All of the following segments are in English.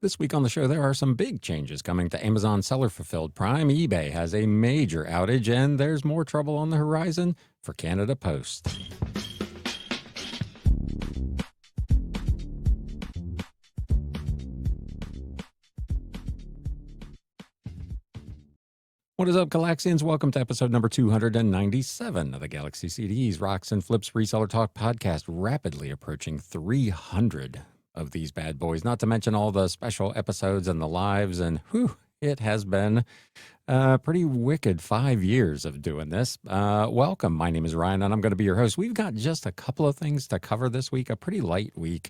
This week on the show, there are some big changes coming to Amazon Seller Fulfilled Prime. eBay has a major outage, and there's more trouble on the horizon for Canada Post. What is up, Galaxians? Welcome to episode number 297 of the Galaxy CDs, Rocks and Flips Reseller Talk podcast, rapidly approaching 300 of these bad boys, not to mention all the special episodes and the lives, and it has been a pretty wicked 5 years of doing this. Welcome. My name is Ryan, and I'm going to be your host. We've got just a couple of things to cover this week, a pretty light week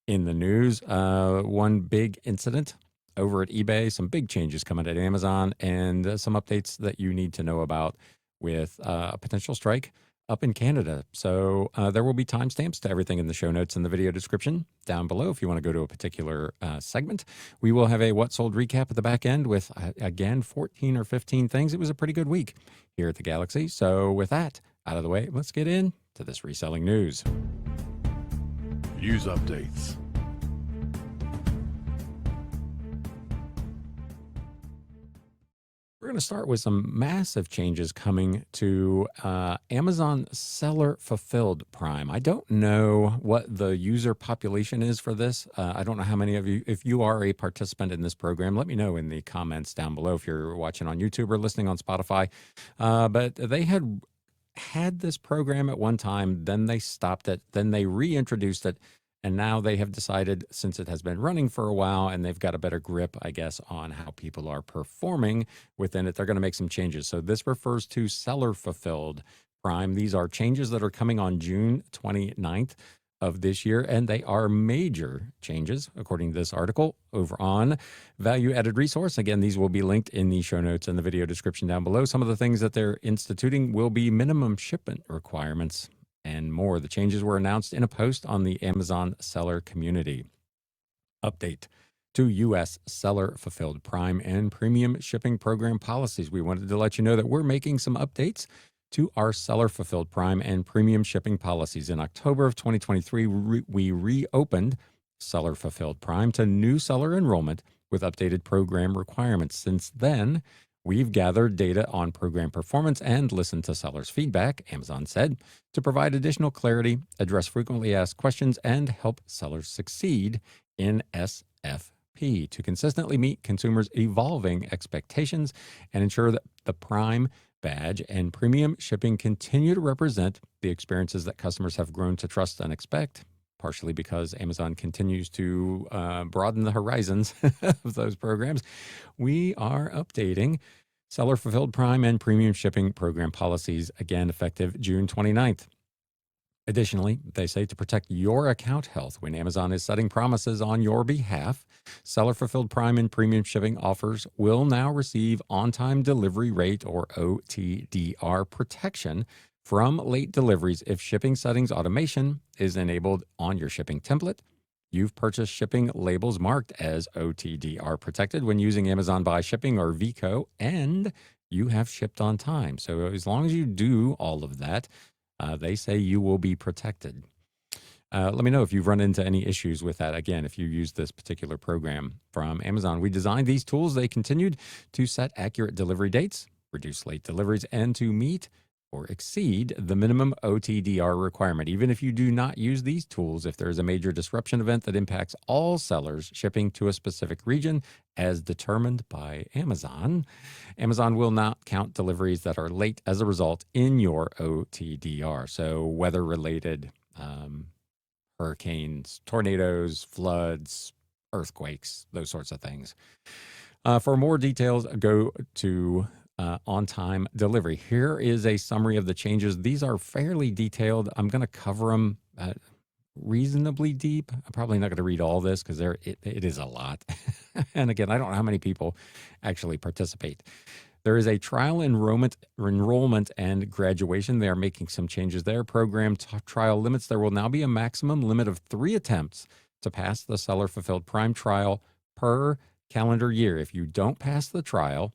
in the news. One big incident over at eBay, some big changes coming at Amazon, and some updates that you need to know about with a potential strike up in Canada. So there will be timestamps to everything in the show notes and the video description down below if you want to go to a particular segment. We will have a What Sold recap at the back end with, again, 14 or 15 things. It was a pretty good week here at the Galaxy. So with that out of the way, let's get into this reselling news. News updates. We're going to start with some massive changes coming to Amazon Seller Fulfilled Prime. I don't know what the user population is for this. I don't know how many of you, if you are a participant in this program, let me know in the comments down below if you're watching on YouTube or listening on Spotify. But they had this program at one time, then they stopped it, then they reintroduced it. And now they have decided, since it has been running for a while and they've got a better grip, I guess, on how people are performing within it, they're going to make some changes. So this refers to Seller Fulfilled Prime. These are changes that are coming on June 29th of this year, and they are major changes, according to this article over on Value Added Resource. Again, these will be linked in the show notes and the video description down below. Some of the things that they're instituting will be minimum shipment requirements and more. The changes were announced in a post on the Amazon seller community. Update to U.S. Seller Fulfilled Prime and Premium Shipping Program policies. We wanted to let you know that we're making some updates to our Seller Fulfilled Prime and Premium Shipping policies. In October of 2023, we reopened Seller Fulfilled Prime to new seller enrollment with updated program requirements. Since then, we've gathered data on program performance and listened to sellers' feedback, Amazon said, to provide additional clarity, address frequently asked questions, and help sellers succeed in SFP to consistently meet consumers' evolving expectations and ensure that the Prime badge and premium shipping continue to represent the experiences that customers have grown to trust and expect, partially because Amazon continues to broaden the horizons of those programs. We are updating Seller Fulfilled Prime and Premium Shipping Program policies, again, effective June 29th. Additionally, they say to protect your account health when Amazon is setting promises on your behalf, Seller Fulfilled Prime and Premium Shipping offers will now receive on-time delivery rate, or OTDR, protection from late deliveries if shipping settings automation is enabled on your shipping template. You've purchased shipping labels marked as OTDR protected when using Amazon Buy Shipping or VICO, and you have shipped on time. So as long as you do all of that, they say you will be protected. Let me know if you've run into any issues with that. Again, if you use this particular program from Amazon. We designed these tools. They continued to set accurate delivery dates, reduce late deliveries, and to meet or exceed the minimum OTDR requirement. Even if you do not use these tools, if there is a major disruption event that impacts all sellers shipping to a specific region as determined by Amazon, Amazon will not count deliveries that are late as a result in your OTDR. So weather-related hurricanes, tornadoes, floods, earthquakes, those sorts of things. For more details, go to on-time delivery. Here is a summary of the changes. These are fairly detailed. I'm going to cover them reasonably deep. I'm probably not going to read all this because it is a lot. And again, I don't know how many people actually participate. There is a trial enrollment and graduation. They are making some changes there. Program trial limits. There will now be a maximum limit of 3 attempts to pass the Seller Fulfilled Prime trial per calendar year. If you don't pass the trial,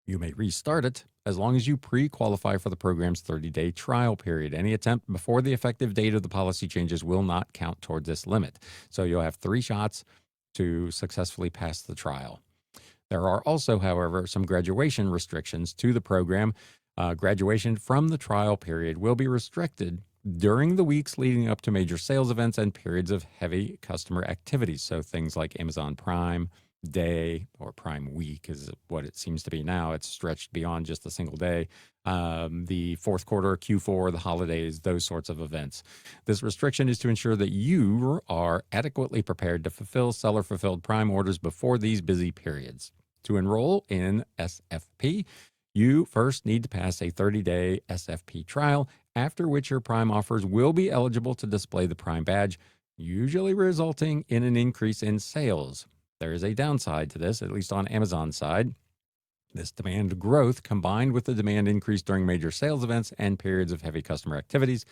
you may restart it as long as you pre-qualify for the program's 30-day trial period. Any attempt before the effective date of the policy changes will not count towards this limit. So you'll have 3 shots to successfully pass the trial. There are also, however, some graduation restrictions to the program. Graduation from the trial period will be restricted during the weeks leading up to major sales events and periods of heavy customer activities. So things like Amazon Prime Day or Prime Week is what it seems to be now. It's stretched beyond just a single day. The fourth quarter, Q4, the holidays, those sorts of events. This restriction is to ensure that you are adequately prepared to fulfill seller fulfilled Prime orders before these busy periods. To enroll in SFP, you first need to pass a 30-day SFP trial, after which your Prime offers will be eligible to display the Prime badge, usually resulting in an increase in sales. There is a downside to this, at least on Amazon's side. This demand growth, combined with the demand increase during major sales events and periods of heavy customer activities,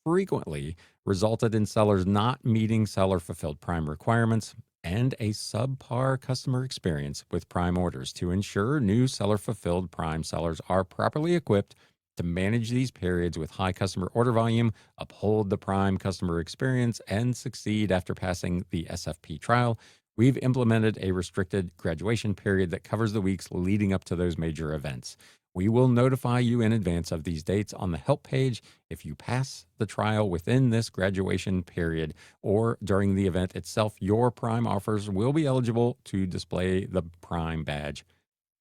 frequently resulted in sellers not meeting seller fulfilled Prime requirements and a subpar customer experience with Prime orders. To ensure new seller fulfilled Prime sellers are properly equipped to manage these periods with high customer order volume, uphold the Prime customer experience, and succeed after passing the SFP trial, we've implemented a restricted graduation period that covers the weeks leading up to those major events. We will notify you in advance of these dates on the help page. If you pass the trial within this graduation period or during the event itself, your Prime offers will be eligible to display the Prime badge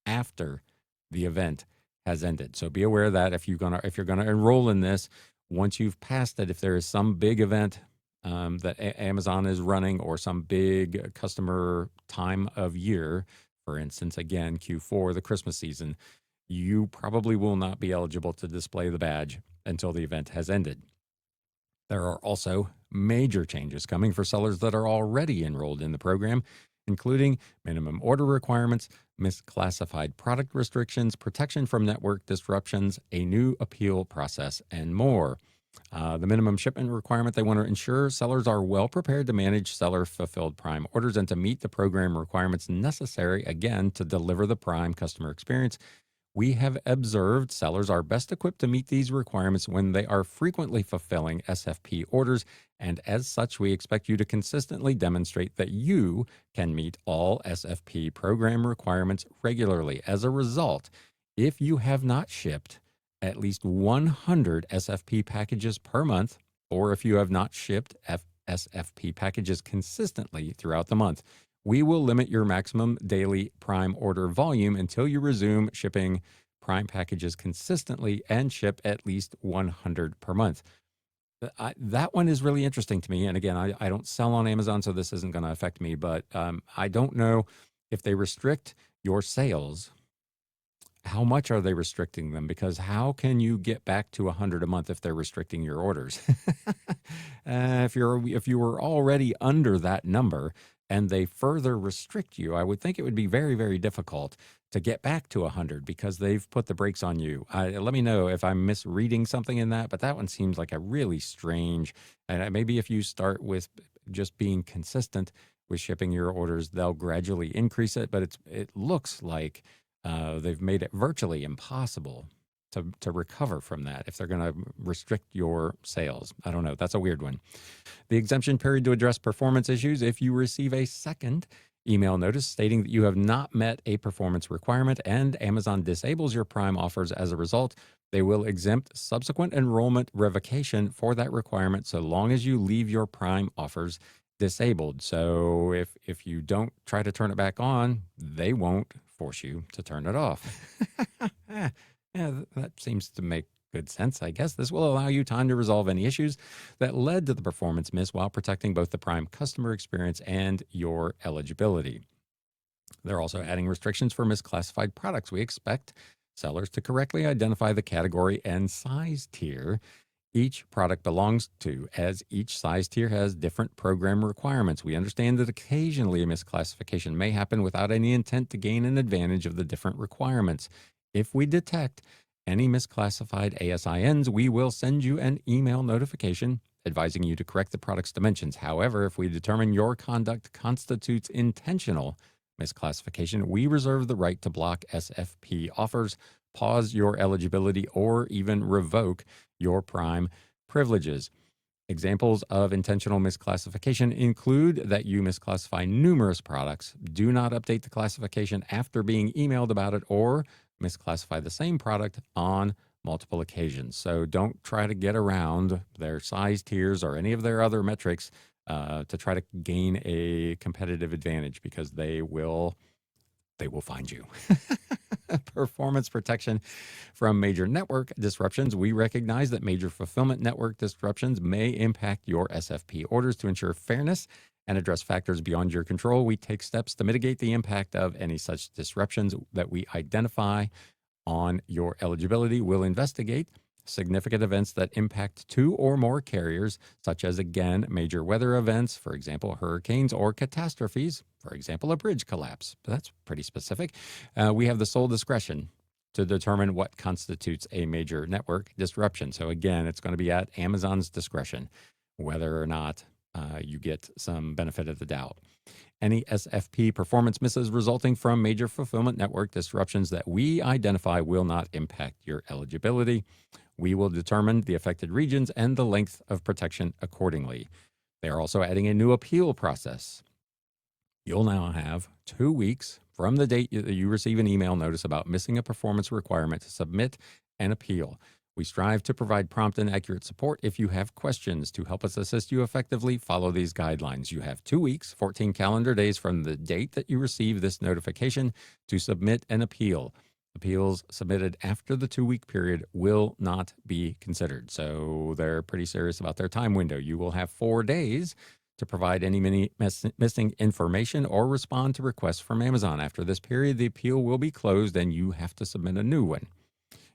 after the event has ended. So be aware that if you're gonna enroll in this, once you've passed it, if there is some big event that Amazon is running or some big customer time of year, for instance, again, Q4, the Christmas season, you probably will not be eligible to display the badge until the event has ended. There are also major changes coming for sellers that are already enrolled in the program, including minimum order requirements, misclassified product restrictions, protection from network disruptions, a new appeal process, and more. The minimum shipment requirement, they want to ensure sellers are well prepared to manage seller fulfilled Prime orders and to meet the program requirements necessary, again, to deliver the Prime customer experience. We have observed sellers are best equipped to meet these requirements when they are frequently fulfilling SFP orders, and as such, we expect you to consistently demonstrate that you can meet all SFP program requirements regularly. As a result, if you have not shipped at least 100 SFP packages per month, or if you have not shipped SFP packages consistently throughout the month, we will limit your maximum daily Prime order volume until you resume shipping Prime packages consistently and ship at least 100 per month. That one is really interesting to me. And again, I don't sell on Amazon, so this isn't going to affect me, but I don't know if they restrict your sales. How much are they restricting them? Because how can you get back to 100 a month if they're restricting your orders? If you were already under that number and they further restrict you, I would think it would be very, very difficult to get back to 100 because they've put the brakes on you. Let me know if I'm misreading something in that, but that one seems like a really strange. And maybe if you start with just being consistent with shipping your orders, they'll gradually increase it. But it looks like they've made it virtually impossible to recover from that if they're going to restrict your sales. I don't know. That's a weird one. The exemption period to address performance issues. If you receive a second email notice stating that you have not met a performance requirement and Amazon disables your Prime offers as a result, they will exempt subsequent enrollment revocation for that requirement so long as you leave your Prime offers disabled. So if you don't try to turn it back on, they won't force you to turn it off. Yeah, that seems to make good sense, I guess. This will allow you time to resolve any issues that led to the performance miss while protecting both the Prime customer experience and your eligibility. They're also adding restrictions for misclassified products. We expect sellers to correctly identify the category and size tier each product belongs to, as each size tier has different program requirements. We understand that occasionally a misclassification may happen without any intent to gain an advantage of the different requirements. If we detect any misclassified ASINs, we will send you an email notification advising you to correct the product's dimensions. However, if we determine your conduct constitutes intentional misclassification, we reserve the right to block SFP offers, pause your eligibility, or even revoke your Prime privileges. Examples of intentional misclassification include that you misclassify numerous products, do not update the classification after being emailed about it, or misclassify the same product on multiple occasions. So don't try to get around their size tiers or any of their other metrics to try to gain a competitive advantage, because they will find you. Performance protection from major network disruptions. We recognize that major fulfillment network disruptions may impact your SFP orders. To ensure fairness and address factors beyond your control, we take steps to mitigate the impact of any such disruptions that we identify on your eligibility. We'll investigate significant events that impact two or more carriers, such as, again, major weather events, for example, hurricanes, or catastrophes, for example, a bridge collapse. That's pretty specific. We have the sole discretion to determine what constitutes a major network disruption. So again, it's going to be at Amazon's discretion whether or not you get some benefit of the doubt. Any SFP performance misses resulting from major fulfillment network disruptions that we identify will not impact your eligibility. We will determine the affected regions and the length of protection accordingly. They are also adding a new appeal process. You'll now have 2 weeks from the date that you receive an email notice about missing a performance requirement to submit an appeal. We strive to provide prompt and accurate support. If you have questions to help us assist you effectively, follow these guidelines. You have 2 weeks, 14 calendar days from the date that you receive this notification to submit an appeal. Appeals submitted after the 2-week period will not be considered. So they're pretty serious about their time window. You will have 4 days to provide any missing information or respond to requests from Amazon. After this period, the appeal will be closed and you have to submit a new one.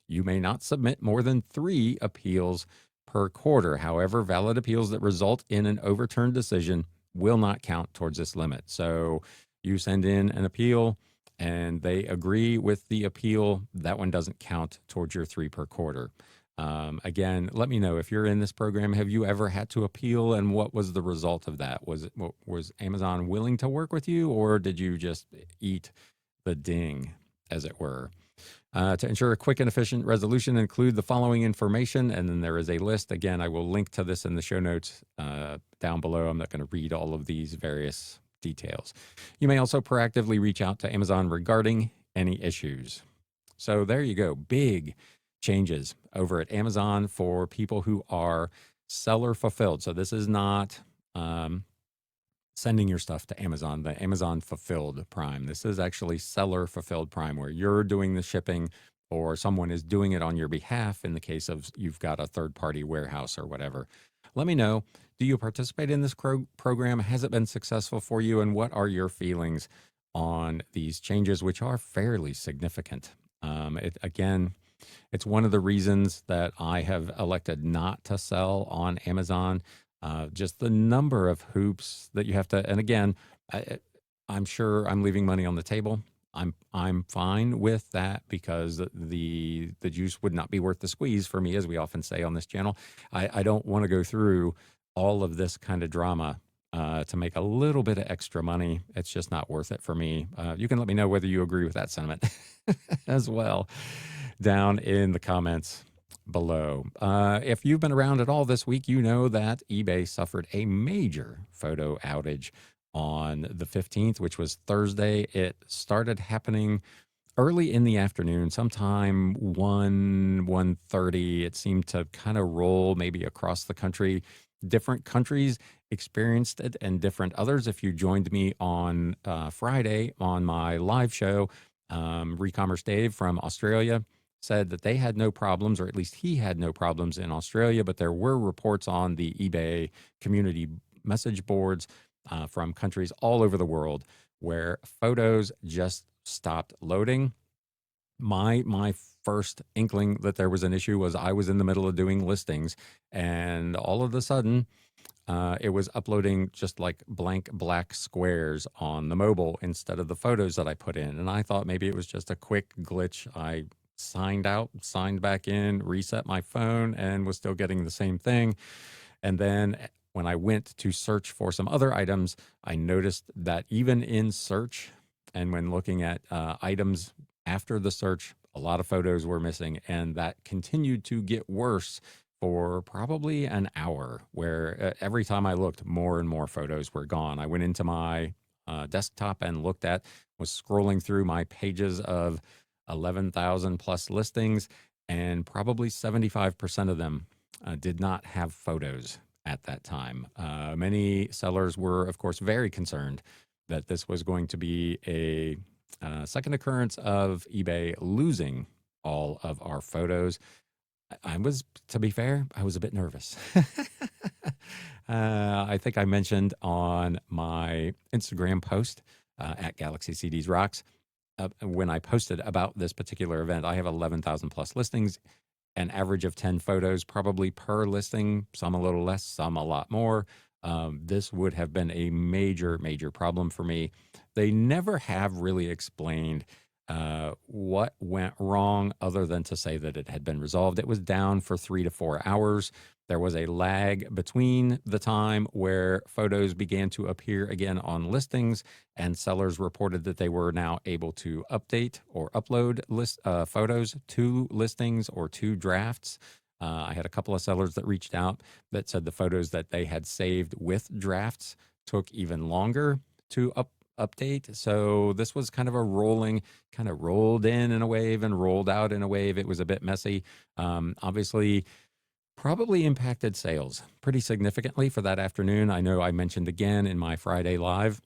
You may not submit more than 3 appeals per quarter. However, valid appeals that result in an overturned decision will not count towards this limit. So you send in an appeal and they agree with the appeal, that one doesn't count towards your 3 per quarter. Again, let me know if you're in this program. Have you ever had to appeal, and what was the result of that? Was Amazon willing to work with you, or did you just eat the ding, as it were? To ensure a quick and efficient resolution, include the following information, and then there is a list. Again, I will link to this in the show notes down below. I'm not going to read all of these various details. You may also proactively reach out to Amazon regarding any issues. So there you go. Big changes over at Amazon for people who are seller fulfilled. So this is not sending your stuff to Amazon, the Amazon fulfilled Prime. This is actually seller fulfilled Prime, where you're doing the shipping or someone is doing it on your behalf in the case of you've got a third-party warehouse or whatever. Let me know, do you participate in this program? Has it been successful for you? And what are your feelings on these changes, which are fairly significant? Again, it's one of the reasons that I have elected not to sell on Amazon. Just the number of hoops that you have to, and again, I'm sure I'm leaving money on the table. I'm fine with that, because the juice would not be worth the squeeze for me, as we often say on this channel. I don't want to go through all of this kind of drama to make a little bit of extra money. It's just not worth it for me. You can let me know whether you agree with that sentiment as well down in the comments below. If you've been around at all this week, you know that eBay suffered a major photo outage on the 15th, which was Thursday. It started happening early in the afternoon, sometime 1:30. It seemed to kind of roll maybe across the country. Different countries experienced it and different others. If you joined me on Friday on my live show, Recommerce Dave from Australia said that they had no problems, or at least he had no problems in Australia, but there were reports on the eBay community message boards from countries all over the world where photos just stopped loading. My first inkling that there was an issue was I was in the middle of doing listings, and all of a sudden it was uploading just like blank black squares on the mobile instead of the photos that I put in. And I thought maybe it was just a quick glitch. I signed out, signed back in, reset my phone, and was still getting the same thing. And then when I went to search for some other items, I noticed that even in search and when looking at items after the search, a lot of photos were missing, and that continued to get worse for probably an hour where every time I looked, more and more photos were gone. I went into my desktop and was scrolling through my pages of 11,000 plus listings, and probably 75% of them did not have photos at that time. Many sellers were, of course, very concerned that this was going to be a second occurrence of eBay losing all of our photos. I was, to be fair, I was a bit nervous. I think I mentioned on my Instagram post at Galaxy CDs Rocks when I posted about this particular event. I have 11,000 plus listings, an average of 10 photos probably per listing, some a little less, some a lot more. This would have been a major, major problem for me. They never have really explained what went wrong other than to say that it had been resolved. It was down for 3 to 4 hours. There was a lag between the time where photos began to appear again on listings, and sellers reported that they were now able to update or upload photos to listings or to drafts. I had a couple of sellers that reached out that said the photos that they had saved with drafts took even longer to update. So this was kind of a kind of rolled in a wave and rolled out in a wave. It was a bit messy. Obviously, probably impacted sales pretty significantly for that afternoon. I know I mentioned again in my Friday live,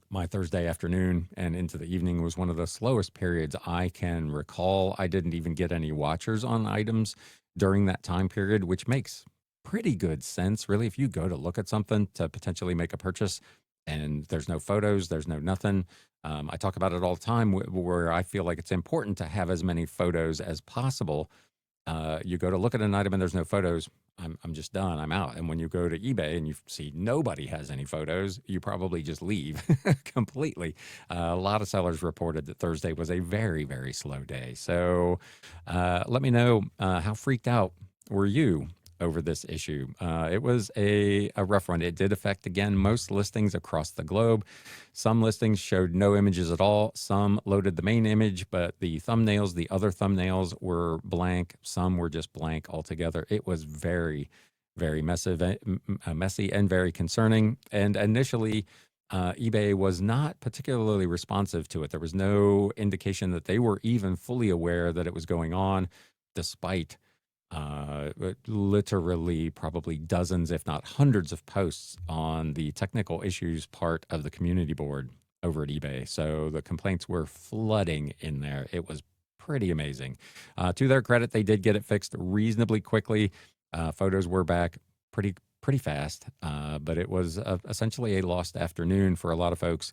my Thursday afternoon and into the evening was one of the slowest periods I can recall. I didn't even get any watchers on items during that time period, which makes pretty good sense, really. If you go to look at something to potentially make a purchase and there's no photos, there's no nothing. I talk about it all the time where I feel like it's important to have as many photos as possible. You go to look at an item and there's no photos, I'm just done. I'm out. And when you go to eBay and you see nobody has any photos, you probably just leave completely. A lot of sellers reported that Thursday was a very, very slow day. So let me know how freaked out were you over this issue. It was a rough one. It did affect, again, most listings across the globe. Some listings showed no images at all. Some loaded the main image, but the other thumbnails were blank. Some were just blank altogether. It was very, very messy and very concerning. And initially, eBay was not particularly responsive to it. There was no indication that they were even fully aware that it was going on, despite literally probably dozens, if not hundreds of posts on the technical issues part of the community board over at eBay. So the complaints were flooding in there. It was pretty amazing. To their credit, they did get it fixed reasonably quickly. Photos were back pretty fast, but it was essentially a lost afternoon for a lot of folks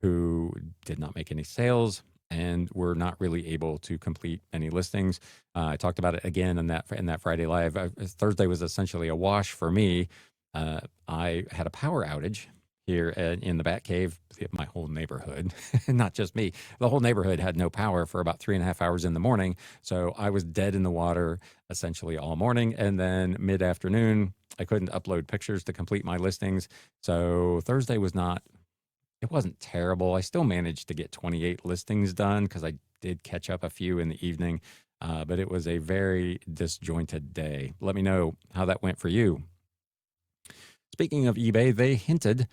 who did not make any sales and were not really able to complete any listings. I talked about it again in that Friday live. Thursday was essentially a wash for me. I had a power outage here in the Batcave. My whole neighborhood, not just me, the whole neighborhood had no power for about 3.5 hours in the morning. So I was dead in the water essentially all morning. And then mid-afternoon, I couldn't upload pictures to complete my listings. So Thursday it wasn't terrible. I still managed to get 28 listings done because I did catch up a few in the evening, but it was a very disjointed day. Let me know how that went for you. Speaking of eBay, they hinted,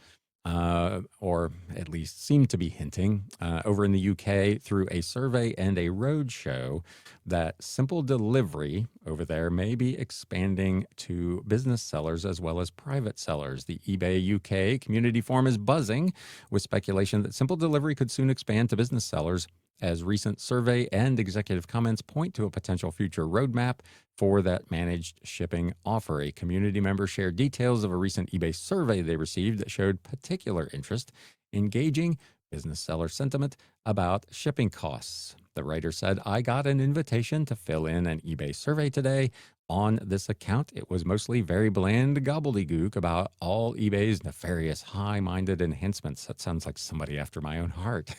or at least seemed to be hinting, over in the UK through a survey and a roadshow that simple delivery over there may be expanding to business sellers as well as private sellers. The eBay UK community forum is buzzing with speculation that simple delivery could soon expand to business sellers, as recent survey and executive comments point to a potential future roadmap for that managed shipping offer. A community member shared details of a recent eBay survey they received that showed particular interest in gauging business seller sentiment about shipping costs. The writer said, "I got an invitation to fill in an eBay survey today. On this account, it was mostly very bland gobbledygook about all eBay's nefarious, high-minded enhancements." That sounds like somebody after my own heart.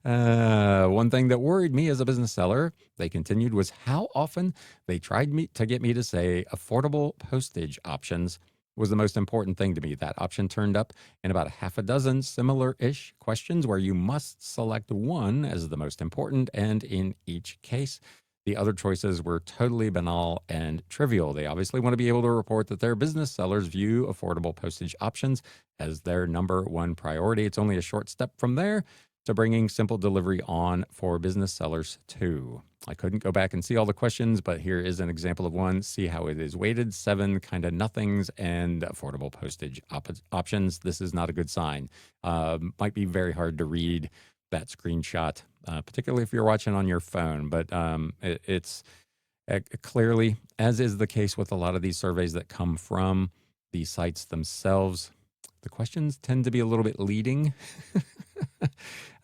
One thing that worried me as a business seller, they continued, was how often they tried to get me to say affordable postage options was the most important thing to me. That option turned up in about a half a dozen similar-ish questions where you must select one as the most important, and in each case, The other choices were totally banal and trivial. They obviously want to be able to report that their business sellers view affordable postage options as their number one priority. It's only a short step from there to bringing simple delivery on for business sellers too. I couldn't go back and see all the questions, but here is an example of one. See how it is weighted: 7 kind of nothings and affordable postage options. This is not a good sign. Might be very hard to read that screenshot, particularly if you're watching on your phone. But it's clearly, as is the case with a lot of these surveys that come from the sites themselves, the questions tend to be a little bit leading.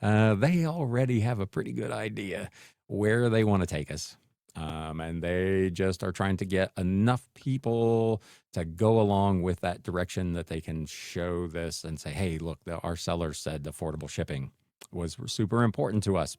They already have a pretty good idea where they want to take us. And they just are trying to get enough people to go along with that direction that they can show this and say, hey, look, our sellers said affordable shipping was super important to us.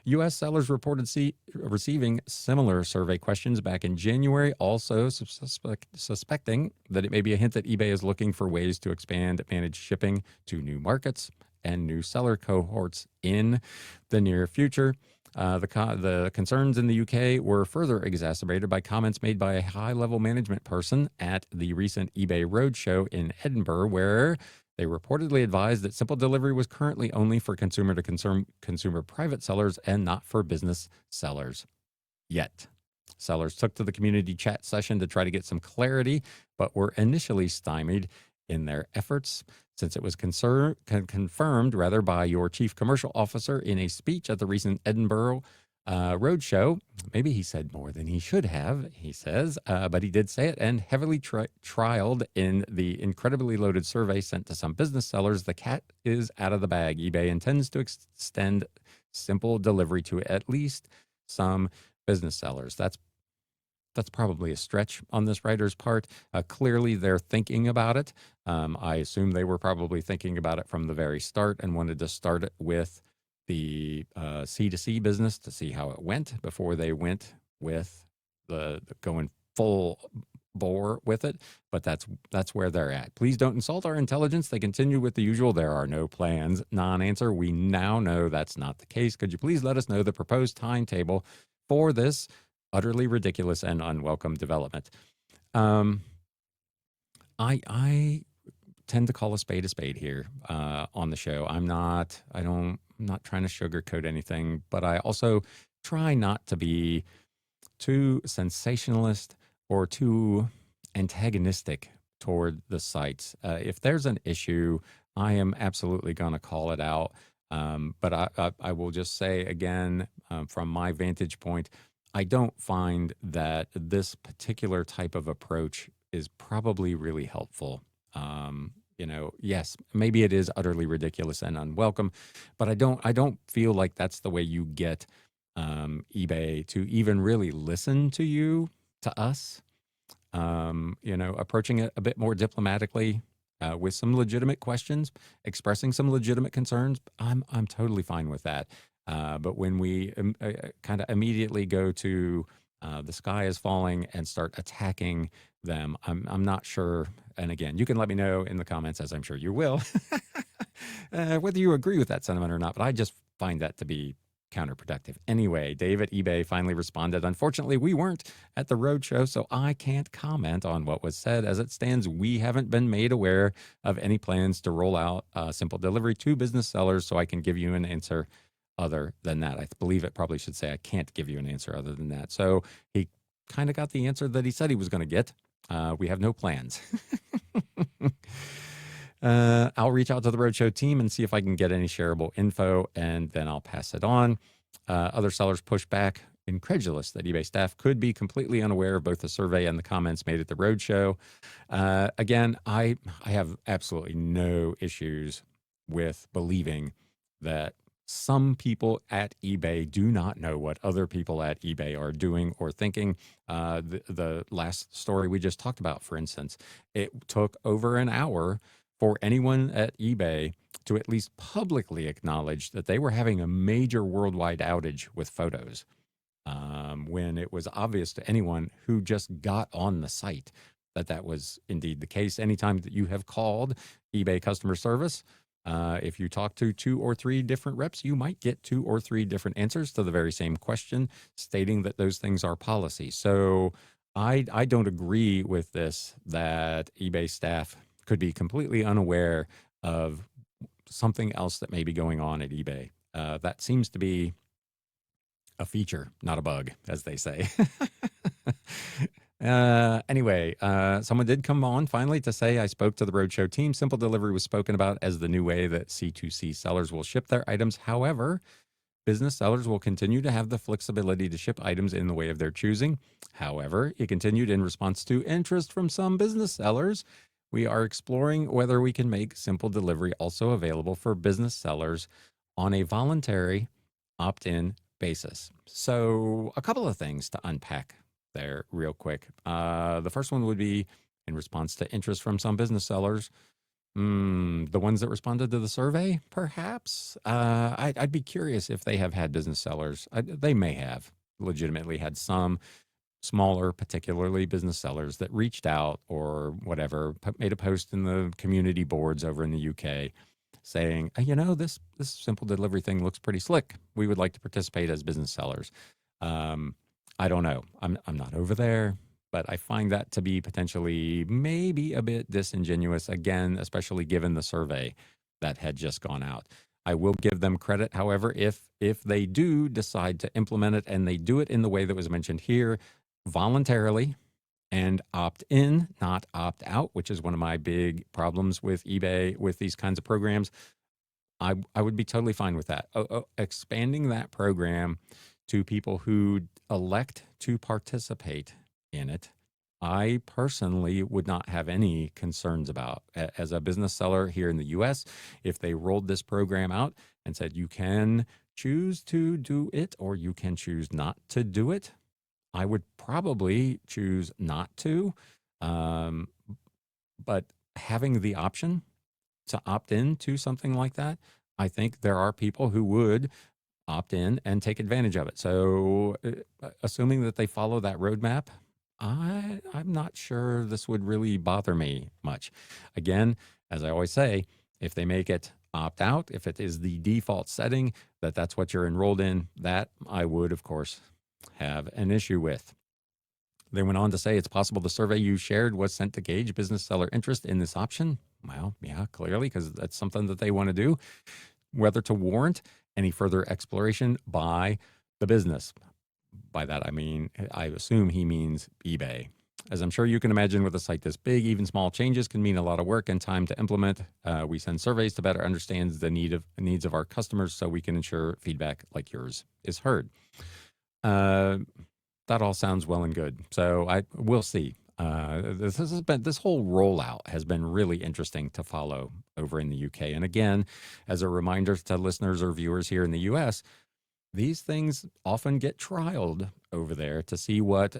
U.S. sellers reported receiving similar survey questions back in January, also suspecting that it may be a hint that eBay is looking for ways to expand managed shipping to new markets and new seller cohorts in the near future. The concerns in the UK were further exacerbated by comments made by a high-level management person at the recent eBay Roadshow in Edinburgh, where they reportedly advised that simple delivery was currently only for consumer private sellers and not for business sellers yet. Sellers took to the community chat session to try to get some clarity, but were initially stymied in their efforts, since it was confirmed rather by your chief commercial officer in a speech at the recent Edinburgh Roadshow. Maybe he said more than he should have, he says, but he did say it, and heavily trialed in the incredibly loaded survey sent to some business sellers. The cat is out of the bag. eBay intends to extend simple delivery to at least some business sellers. That's probably a stretch on this writer's part. Clearly, they're thinking about it. I assume they were probably thinking about it from the very start and wanted to start it with the C2C business to see how it went before they went with the going full bore with it. But that's where they're at. Please don't insult our intelligence. They continue with the usual "there are no plans" non-answer. We now know that's not the case. Could you please let us know the proposed timetable for this utterly ridiculous and unwelcome development? I tend to call a spade here on the show. I'm not trying to sugarcoat anything, but I also try not to be too sensationalist or too antagonistic toward the sites. If there's an issue, I am absolutely going to call it out. But I will just say again, from my vantage point, I don't find that this particular type of approach is probably really helpful. Yes, maybe it is utterly ridiculous and unwelcome, but I don't feel like that's the way you get eBay to even really listen to us. Approaching it a bit more diplomatically, with some legitimate questions, expressing some legitimate concerns. I'm totally fine with that. But when we kind of immediately go to the sky is falling and start attacking them, I'm not sure. And again, you can let me know in the comments, as I'm sure you will, whether you agree with that sentiment or not. But I just find that to be counterproductive. Anyway, Dave at eBay finally responded, "Unfortunately, we weren't at the roadshow, so I can't comment on what was said. As it stands, we haven't been made aware of any plans to roll out simple delivery to business sellers, so I can give you an answer other than that." I believe it probably should say I can't give you an answer other than that. So he kind of got the answer that he said he was going to get. We have no plans. I'll reach out to the Roadshow team and see if I can get any shareable info, and then I'll pass it on. Other sellers pushed back, incredulous that eBay staff could be completely unaware of both the survey and the comments made at the Roadshow. Again, I have absolutely no issues with believing that some people at eBay do not know what other people at eBay are doing or thinking. The last story we just talked about, for instance, it took over an hour for anyone at eBay to at least publicly acknowledge that they were having a major worldwide outage with photos, when it was obvious to anyone who just got on the site that that was indeed the case. Anytime that you have called eBay customer service, If you talk to 2 or 3 different reps, you might get 2 or 3 different answers to the very same question, stating that those things are policy. So I don't agree with this that eBay staff could be completely unaware of something else that may be going on at eBay. That seems to be a feature, not a bug, as they say. Anyway, someone did come on finally to say I spoke to the Roadshow team. Simple delivery was spoken about as the new way that C2C sellers will ship their items. However, business sellers will continue to have the flexibility to ship items in the way of their choosing. However, it continued in response to interest from some business sellers. We are exploring whether we can make simple delivery also available for business sellers on a voluntary opt-in basis. So, a couple of things to unpack there real quick. The first one would be in response to interest from some business sellers. The ones that responded to the survey, perhaps. I'd be curious if they have had business sellers. They may have legitimately had some smaller, particularly business sellers that reached out or whatever, made a post in the community boards over in the UK saying, this simple delivery thing looks pretty slick. We would like to participate as business sellers. I don't know. I'm not over there, but I find that to be potentially maybe a bit disingenuous, again, especially given the survey that had just gone out. I will give them credit, however, if they do decide to implement it and they do it in the way that was mentioned here, voluntarily and opt in, not opt out, which is one of my big problems with eBay with these kinds of programs. I would be totally fine with that. Expanding that program to people who elect to participate in it, I personally would not have any concerns about. As a business seller here in the US, if they rolled this program out and said you can choose to do it or you can choose not to do it, I would probably choose not to. But having the option to opt in to something like that, I think there are people who would opt in and take advantage of it. So, assuming that they follow that roadmap, I'm not sure this would really bother me much. Again, as I always say, if they make it opt out, if it is the default setting that's what you're enrolled in, that I would, of course, have an issue with. They went on to say it's possible the survey you shared was sent to gauge business seller interest in this option. Well, yeah, clearly, because that's something that they want to do. Whether to warrant any further exploration by the business. By that, I mean, I assume he means eBay. As I'm sure you can imagine with a site this big, even small changes can mean a lot of work and time to implement. We send surveys to better understand the needs of our customers so we can ensure feedback like yours is heard. That all sounds well and good. So we'll see. This whole rollout has been really interesting to follow over in the UK. And again, as a reminder to listeners or viewers here in the US, these things often get trialed over there to see what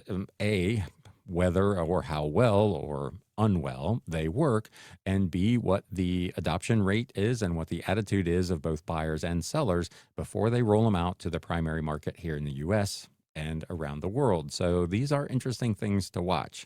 whether or how well or unwell they work, and B, what the adoption rate is and what the attitude is of both buyers and sellers before they roll them out to the primary market here in the US and around the world. So these are interesting things to watch.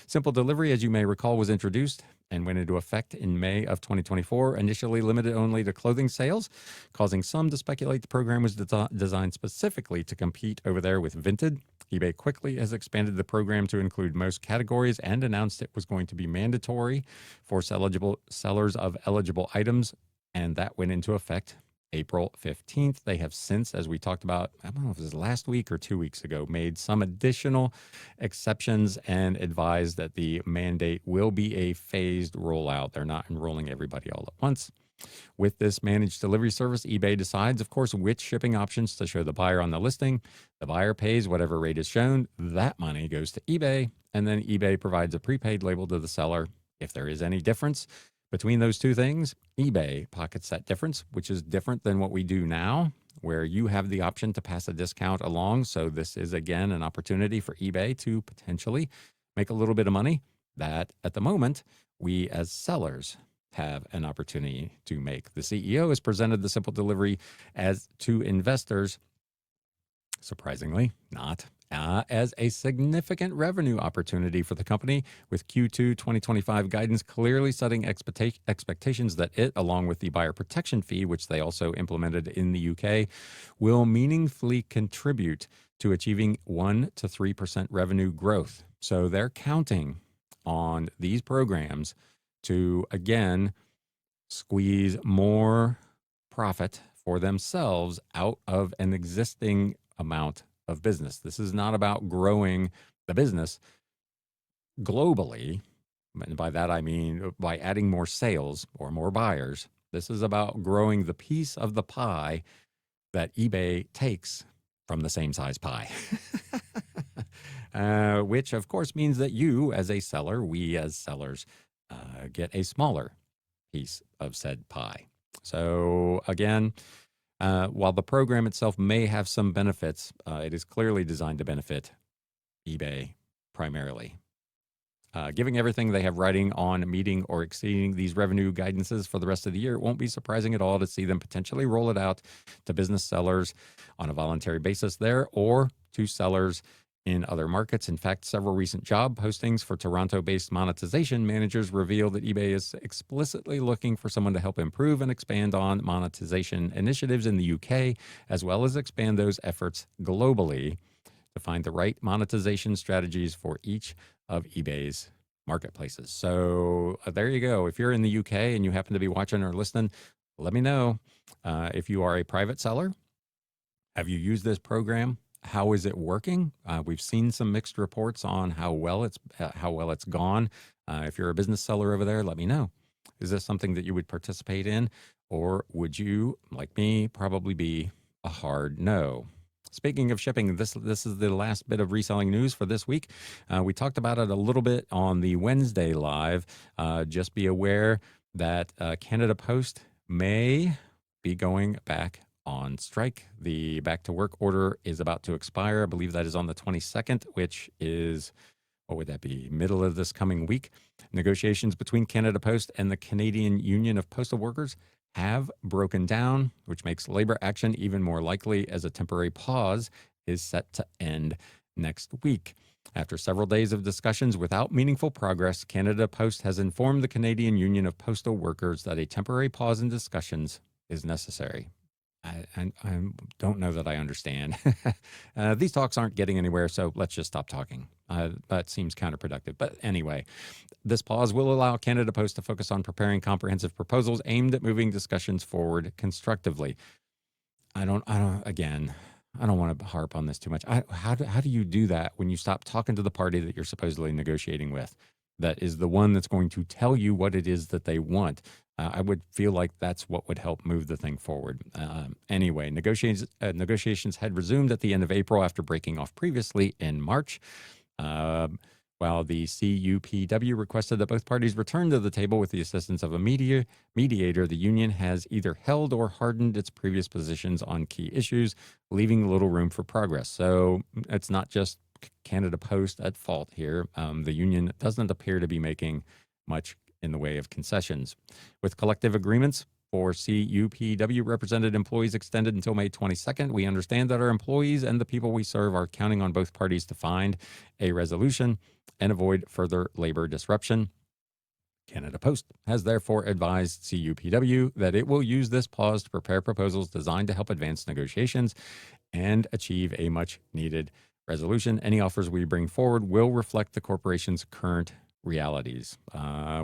Simple delivery, as you may recall, was introduced and went into effect in May of 2024, initially limited only to clothing sales, causing some to speculate the program was designed specifically to compete over there with Vinted. eBay quickly has expanded the program to include most categories and announced it was going to be mandatory for sellers of eligible items, and that went into effect April 15th. They have since, as we talked about, I don't know if it was last week or 2 weeks ago, made some additional exceptions and advised that the mandate will be a phased rollout. They're not enrolling everybody all at once. With this managed delivery service, eBay decides, of course, which shipping options to show the buyer on the listing. The buyer pays whatever rate is shown. That money goes to eBay, and then eBay provides a prepaid label to the seller. If there is any difference between those two things, eBay pockets that difference, which is different than what we do now, where you have the option to pass a discount along. So this is, again, an opportunity for eBay to potentially make a little bit of money that, at the moment, we as sellers have an opportunity to make. The CEO has presented the simple delivery as to investors, surprisingly, not as a significant revenue opportunity for the company, with Q2 2025 guidance clearly setting expectations that it, along with the buyer protection fee, which they also implemented in the UK, will meaningfully contribute to achieving 1 to 3% revenue growth. So they're counting on these programs to, again, squeeze more profit for themselves out of an existing amount of business. This is not about growing the business globally. And by that, I mean by adding more sales or more buyers. This is about growing the piece of the pie that eBay takes from the same size pie. Which, of course, means that you, as a seller, we as sellers, get a smaller piece of said pie. So, again, while the program itself may have some benefits, it is clearly designed to benefit eBay primarily. Giving everything they have writing on meeting or exceeding these revenue guidances for the rest of the year, it won't be surprising at all to see them potentially roll it out to business sellers on a voluntary basis there, or to sellers in other markets. In fact, several recent job postings for Toronto-based monetization managers reveal that eBay is explicitly looking for someone to help improve and expand on monetization initiatives in the UK, as well as expand those efforts globally to find the right monetization strategies for each of eBay's marketplaces. So there you go. If you're in the UK and you happen to be watching or listening, let me know. If you are a private seller, have you used this program? How is it working? We've seen some mixed reports on how well it's gone. If you're a business seller over there, let me know. Is this something that you would participate in, or would you, like me, probably be a hard no? Speaking of shipping, this is the last bit of reselling news for this week. We talked about it a little bit on the Wednesday live. Just be aware that Canada Post may be going back on strike. The back to work order is about to expire. I believe that is on the 22nd, which is, what would that be, middle of this coming week. Negotiations between Canada Post and the Canadian Union of Postal Workers have broken down, which makes labor action even more likely, as a temporary pause is set to end next week. After several days of discussions without meaningful progress, Canada Post has informed the Canadian Union of Postal Workers that a temporary pause in discussions is necessary. I don't know that I understand. These talks aren't getting anywhere, so let's just stop talking. That seems counterproductive. But anyway, this pause will allow Canada Post to focus on preparing comprehensive proposals aimed at moving discussions forward constructively. I don't want to harp on this too much. How do you do that when you stop talking to the party that you're supposedly negotiating with? That is the one that's going to tell you what it is that they want. I would feel like that's what would help move the thing forward. Anyway, negotiations had resumed at the end of April after breaking off previously in March. While the CUPW requested that both parties return to the table with the assistance of a mediator, the union has either held or hardened its previous positions on key issues, leaving little room for progress. So it's not just Canada Post at fault here. The union doesn't appear to be making much in the way of concessions. With collective agreements for CUPW represented employees extended until May 22nd, we understand that our employees and the people we serve are counting on both parties to find a resolution and avoid further labor disruption. Canada Post has therefore advised CUPW that it will use this pause to prepare proposals designed to help advance negotiations and achieve a much-needed resolution. Any offers we bring forward will reflect the corporation's current realities.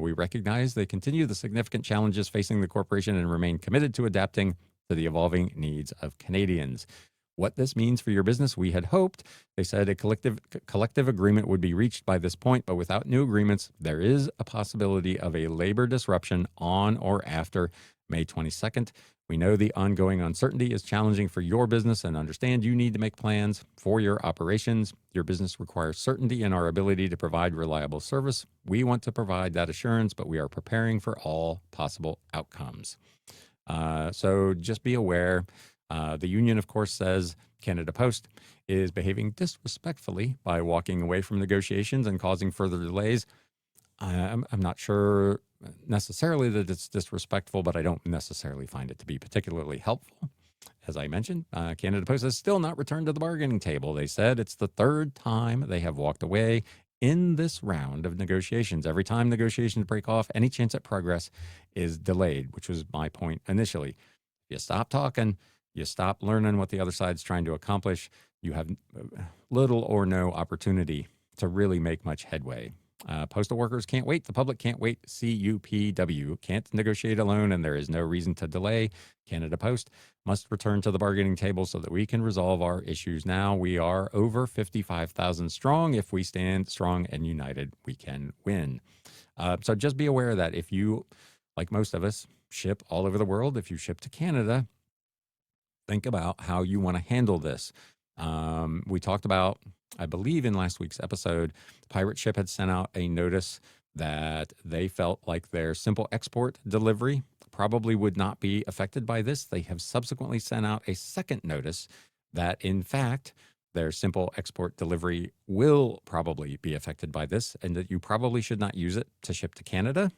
We recognize they continue the significant challenges facing the corporation and remain committed to adapting to the evolving needs of Canadians. What this means for your business, we had hoped. They said a collective agreement would be reached by this point, but without new agreements, there is a possibility of a labor disruption on or after May 22nd. We know the ongoing uncertainty is challenging for your business and understand you need to make plans for your operations. Your business requires certainty in our ability to provide reliable service. We want to provide that assurance, but we are preparing for all possible outcomes. So just be aware. The union, of course, says Canada Post is behaving disrespectfully by walking away from negotiations and causing further delays. I'm not sure necessarily that it's disrespectful, but I don't necessarily find it to be particularly helpful. As I mentioned, Canada Post has still not returned to the bargaining table. They said it's the third time they have walked away in this round of negotiations. Every time negotiations break off, any chance at progress is delayed, which was my point initially. You stop talking, you stop learning what the other side's trying to accomplish, you have little or no opportunity to really make much headway. Postal workers can't wait. The public can't wait. CUPW can't negotiate alone, and there is no reason to delay. Canada Post must return to the bargaining table so that we can resolve our issues now. We are over 55,000 strong. If we stand strong and united, we can win. So just be aware that if you, like most of us, ship all over the world, if you ship to Canada, think about how you want to handle this. We talked about, I believe in last week's episode, the pirate ship had sent out a notice that they felt like their simple export delivery probably would not be affected by this. They have subsequently sent out a second notice that, in fact, their simple export delivery will probably be affected by this, and that you probably should not use it to ship to Canada,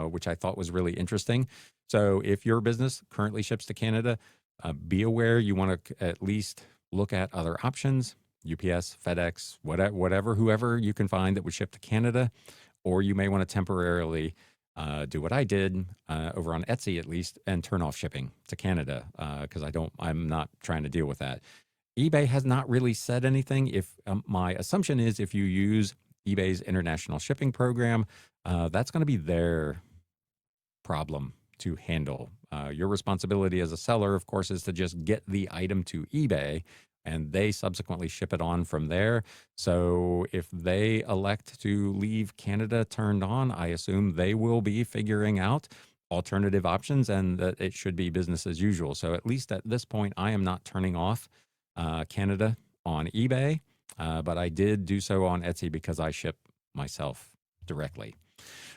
which I thought was really interesting. So if your business currently ships to Canada, be aware you want to at least look at other options, UPS, FedEx, whatever, whoever you can find that would ship to Canada, or you may want to temporarily do what I did over on Etsy at least and turn off shipping to Canada because I'm not trying to deal with that. eBay has not really said anything. If my assumption is if you use eBay's international shipping program, that's going to be their problem to handle. Your responsibility as a seller, of course, is to just get the item to eBay and they subsequently ship it on from there. So if they elect to leave Canada turned on, I assume they will be figuring out alternative options and that it should be business as usual. So at least at this point, I am not turning off Canada on eBay, but I did do so on Etsy because I ship myself directly.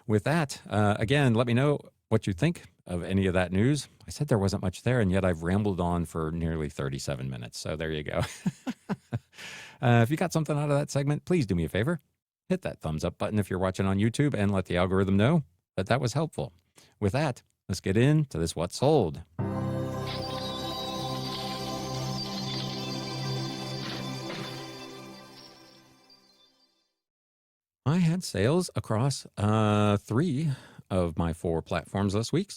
With that, again, let me know what you think of any of that news. I said there wasn't much there, and yet I've rambled on for nearly 37 minutes. So there you go. If you got something out of that segment, please do me a favor. Hit that thumbs up button if you're watching on YouTube and let the algorithm know that that was helpful. With that, let's get into this What Sold. I had sales across 3 of my 4 platforms last week,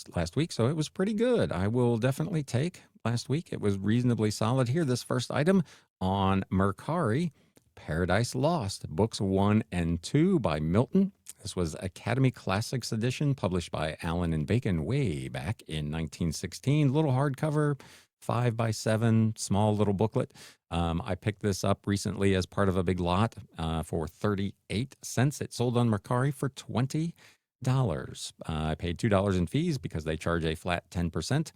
so it was pretty good. I will definitely take last week. It was reasonably solid here. This first item on Mercari, Paradise Lost, books 1 and 2 by Milton. This was Academy Classics edition, published by Allen and Bacon way back in 1916. Little hardcover, 5x7, small little booklet. I picked this up recently as part of a big lot for 38 cents. It sold on Mercari for $20. I paid $2 in fees because they charge a flat 10%.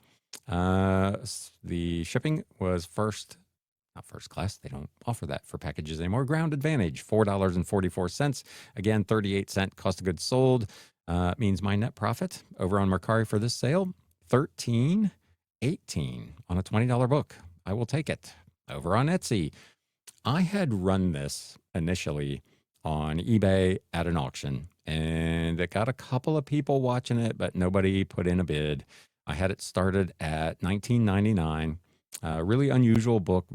The shipping was not first class. They don't offer that for packages anymore. Ground Advantage, $4.44. Again, 38-cent cost of goods sold. Means my net profit over on Mercari for this sale, $13.18 on a $20 book. I will take it. Over on Etsy, I had run this initially on eBay at an auction, and it got a couple of people watching it, but nobody put in a bid. I had it started at $19.99. Really unusual book,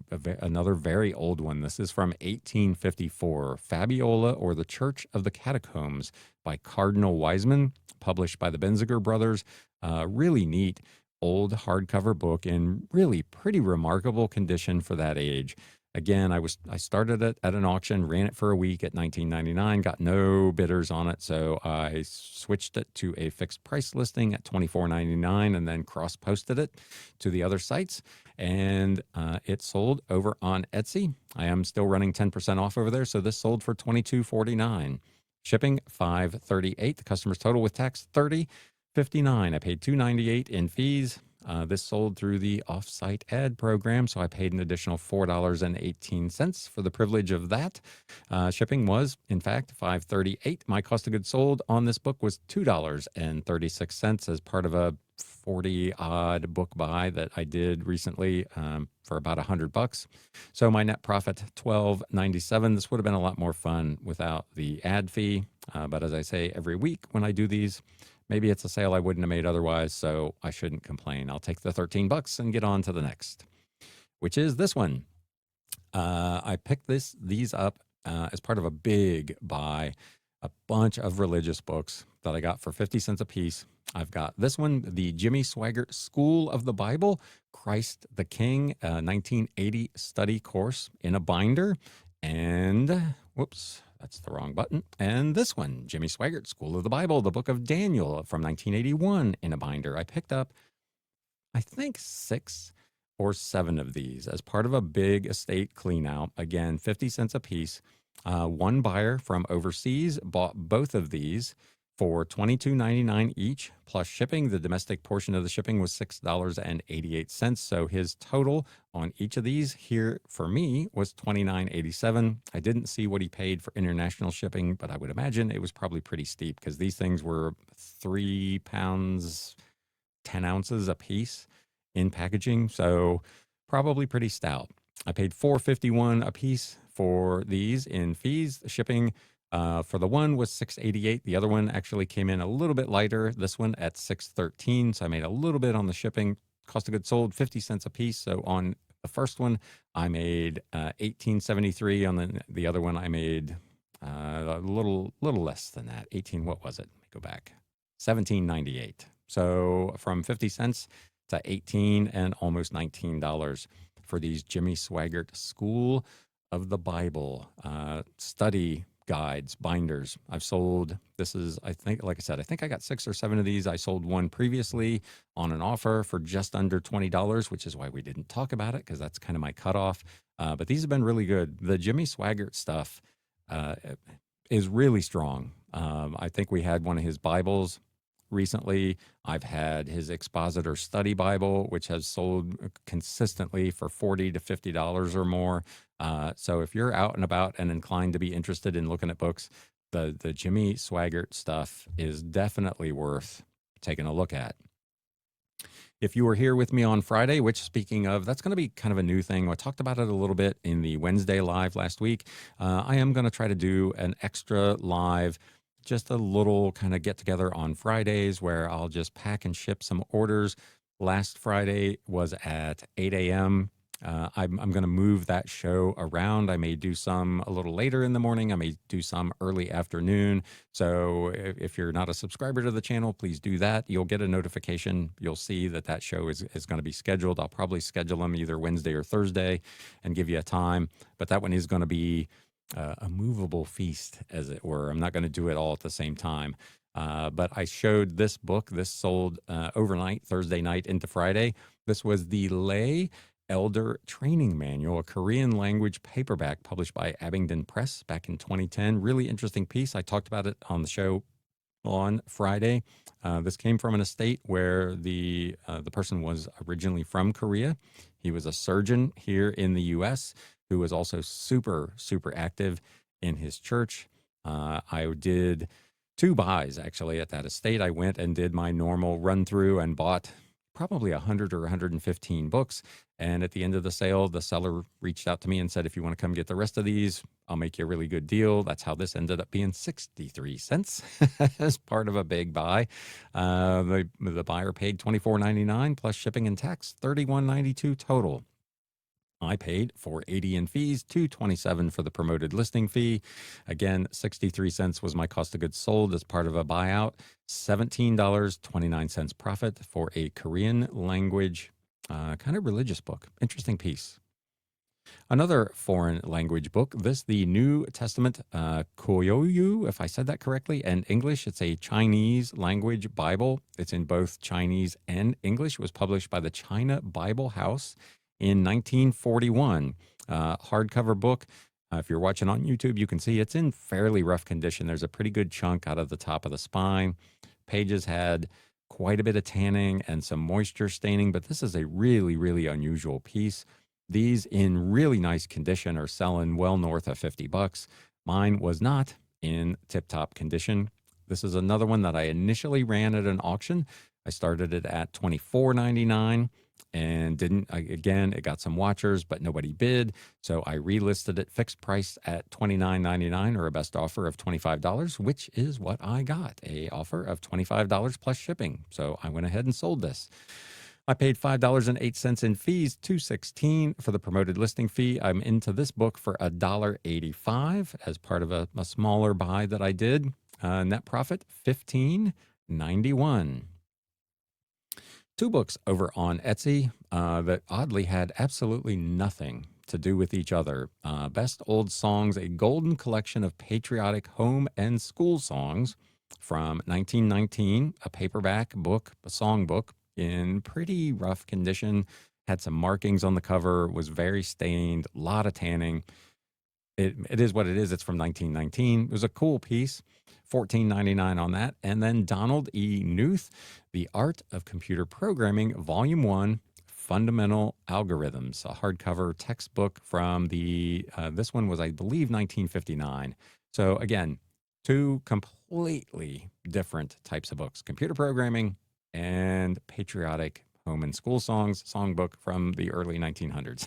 another very old one. This is from 1854, Fabiola or the Church of the Catacombs by Cardinal Wiseman, published by the Benziger brothers. Really neat old hardcover book in really pretty remarkable condition for that age. Again, I started it at an auction, ran it for a week at $19.99, got no bidders on it, so I switched it to a fixed price listing at $24.99 and then cross-posted it to the other sites, and it sold over on Etsy. I am still running 10% off over there, so this sold for $22.49. Shipping $5.38. The customer's total with tax $30.59. I paid $2.98 in fees. This sold through the off-site ad program, so I paid an additional $4.18 for the privilege of that. Shipping was, in fact, $5.38. My cost of goods sold on this book was $2.36 as part of a 40-odd book buy that I did recently for about $100. So my net profit, $12.97. This would have been a lot more fun without the ad fee. But as I say every week when I do these, Maybe it's a sale I wouldn't have made otherwise, so I shouldn't complain. I'll take the 13 bucks and get on to the next, which is this one. I picked these up as part of a big buy, a bunch of religious books that I got for 50 cents a piece. I've got this one, the Jimmy Swaggart School of the Bible, Christ the King, 1980 study course in a binder. And, whoops, that's the wrong button. And this one, Jimmy Swaggart School of the Bible, the book of Daniel from 1981 in a binder. I picked up, I think, 6 or 7 of these as part of a big estate clean out. Again, 50 cents a piece. One buyer from overseas bought both of these for $22.99 each, plus shipping. The domestic portion of the shipping was $6.88. So his total on each of these here for me was $29.87. I didn't see what he paid for international shipping, but I would imagine it was probably pretty steep because these things were 3 pounds, 10 ounces a piece in packaging, so probably pretty stout. I paid $4.51 a piece for these in fees. Shipping for the one was $6.88. The other one actually came in a little bit lighter. This one at $6.13, so I made a little bit on the shipping. Cost of goods sold 50 cents a piece. So on the first one, I made $18.73. On the other one, I made a little less than that. 18. What was it? Let me go back. $17.98. So from 50 cents to 18 and almost $19 for these Jimmy Swaggart School of the Bible study guides, binders. I've sold, this is, I think, like I said, I think I got 6 or 7 of these. I sold one previously on an offer for just under $20, which is why we didn't talk about it, because that's kind of my cutoff. But these have been really good. The Jimmy Swaggart stuff is really strong. I think we had one of his Bibles recently. I've had his Expositor Study Bible, which has sold consistently for $40 to $50 or more. So if you're out and about and inclined to be interested in looking at books, the Jimmy Swaggart stuff is definitely worth taking a look at. If you were here with me on Friday, which, speaking of, that's going to be kind of a new thing. I talked about it a little bit in the Wednesday live last week. I am going to try to do an extra live, just a little kind of get together on Fridays where I'll just pack and ship some orders. Last Friday was at 8 a.m. I'm going to move that show around. I may do some a little later in the morning. I may do some early afternoon. So if you're not a subscriber to the channel, please do that. You'll get a notification. You'll see that that show is going to be scheduled. I'll probably schedule them either Wednesday or Thursday and give you a time. But that one is going to be a movable feast, as it were. I'm not going to do it all at the same time. But I showed this book. This sold overnight, Thursday night into Friday. This was the Lay Elder Training Manual, a Korean language paperback published by Abingdon Press back in 2010. Really interesting piece. I talked about it on the show on Friday. This came from an estate where the person was originally from Korea. He was a surgeon here in the U.S. who was also super, super active in his church. I did 2 buys actually at that estate. I went and did my normal run through and bought probably 100 or 115 books. And at the end of the sale, the seller reached out to me and said, if you want to come get the rest of these, I'll make you a really good deal. That's how this ended up being 63 cents as part of a big buy. The buyer paid $24.99 plus shipping and tax, $31.92 total. I paid $4.80 in fees, $2.27 for the promoted listing fee. Again, 63 cents was my cost of goods sold as part of a buyout. $17.29 profit for a Korean language kind of religious book. Interesting piece. Another foreign language book, the New Testament Koyoyu, if I said that correctly, and English. It's a Chinese language Bible. It's in both Chinese and English. It was published by the China Bible House in 1941. Hardcover book. If you're watching on YouTube, you can see it's in fairly rough condition. There's a pretty good chunk out of the top of the spine. Pages had quite a bit of tanning and some moisture staining, but this is a really, really unusual piece. These in really nice condition are selling well north of $50. Mine was not in tip-top condition. This is another one that I initially ran at an auction. I started it at $24.99. and again, it got some watchers, but nobody bid. So I relisted it fixed price at $29.99 or a best offer of $25, which is what I got, a offer of $25 plus shipping. So I went ahead and sold this. I paid $5.08 in fees, $2.16 for the promoted listing fee. I'm into this book for $1.85 as part of a smaller buy that I did. Net profit $15.91. Two books over on Etsy that oddly had absolutely nothing to do with each other. Best Old Songs, a golden collection of patriotic home and school songs from 1919, a paperback book, a song book in pretty rough condition, had some markings on the cover, was very stained, a lot of tanning. It is what it is. It's from 1919. It was a cool piece. $14.99 on that. And then Donald E. Knuth, The Art of Computer Programming, Volume 1, Fundamental Algorithms, a hardcover textbook from this one was, I believe, 1959. So again, two completely different types of books, computer programming and patriotic home and school songs, songbook from the early 1900s.